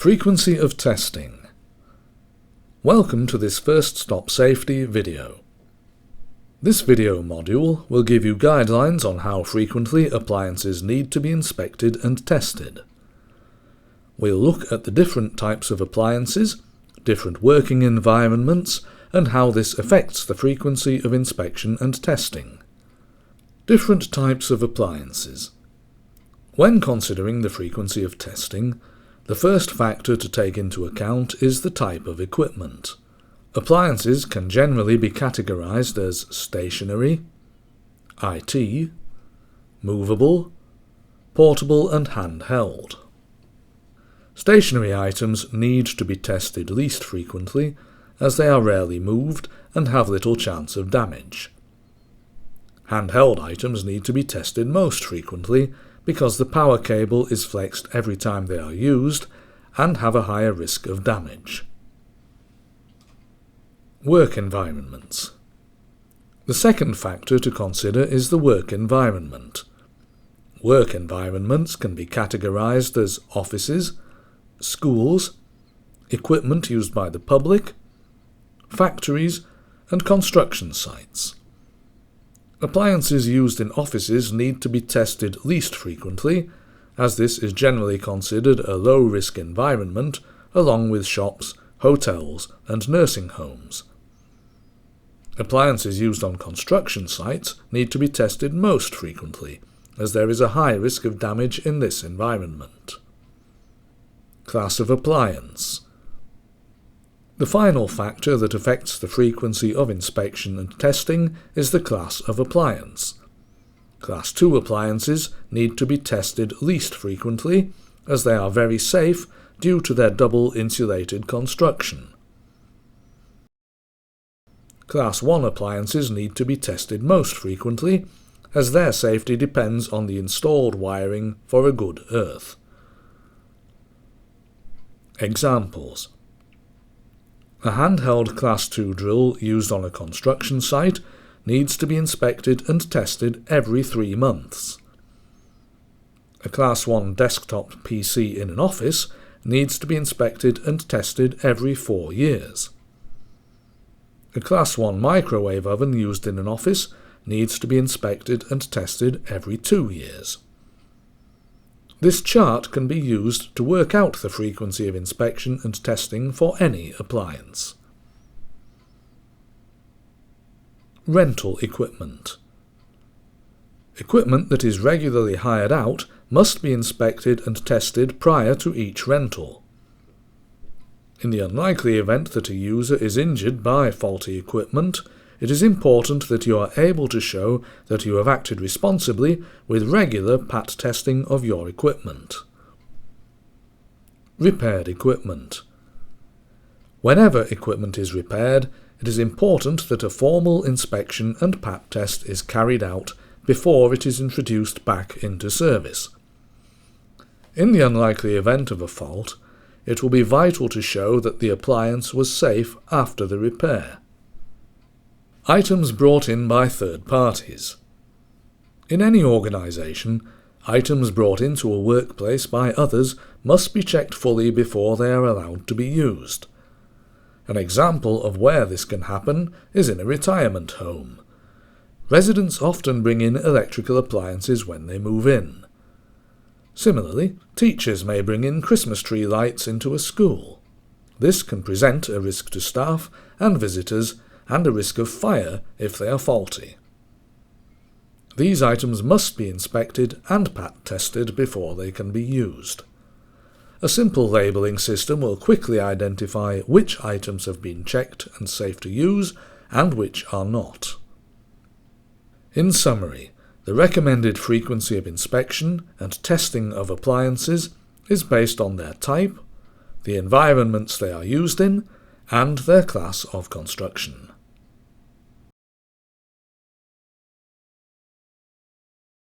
Frequency of testing. Welcome to this First Stop Safety video. This video module will give you guidelines on how frequently appliances need to be inspected and tested. We'll look at the different types of appliances, different working environments, and how this affects the frequency of inspection and testing. Different types of appliances. When considering the frequency of testing, the first factor to take into account is the type of equipment. Appliances can generally be categorized as stationary, IT, movable, portable and handheld. Stationary items need to be tested least frequently, as they are rarely moved and have little chance of damage. Handheld items need to be tested most frequently, because the power cable is flexed every time they are used and have a higher risk of damage. Work environments. The second factor to consider is the work environment. Work environments can be categorized as offices, schools, equipment used by the public, factories, and construction sites. Appliances used in offices need to be tested least frequently, as this is generally considered a low-risk environment, along with shops, hotels, and nursing homes. Appliances used on construction sites need to be tested most frequently, as there is a high risk of damage in this environment. Class of appliance. The final factor that affects the frequency of inspection and testing is the class of appliance. Class 2 appliances need to be tested least frequently, as they are very safe due to their double insulated construction. Class 1 appliances need to be tested most frequently, as their safety depends on the installed wiring for a good earth. Examples. A handheld Class 2 drill used on a construction site needs to be inspected and tested every 3 months. A Class 1 desktop PC in an office needs to be inspected and tested every 4 years. A Class 1 microwave oven used in an office needs to be inspected and tested every 2 years. This chart can be used to work out the frequency of inspection and testing for any appliance. Rental equipment. Equipment that is regularly hired out must be inspected and tested prior to each rental. In the unlikely event that a user is injured by faulty equipment, it is important that you are able to show that you have acted responsibly with regular PAT testing of your equipment. Repaired equipment. Whenever equipment is repaired, it is important that a formal inspection and PAT test is carried out before it is introduced back into service. In the unlikely event of a fault, it will be vital to show that the appliance was safe after the repair. Items brought in by third parties. In any organisation, items brought into a workplace by others must be checked fully before they are allowed to be used. An example of where this can happen is in a retirement home. Residents often bring in electrical appliances when they move in. Similarly, teachers may bring in Christmas tree lights into a school. This can present a risk to staff and visitors, and a risk of fire if they are faulty. These items must be inspected and PAT tested before they can be used. A simple labelling system will quickly identify which items have been checked and safe to use and which are not. In summary, the recommended frequency of inspection and testing of appliances is based on their type, the environments they are used in, and their class of construction.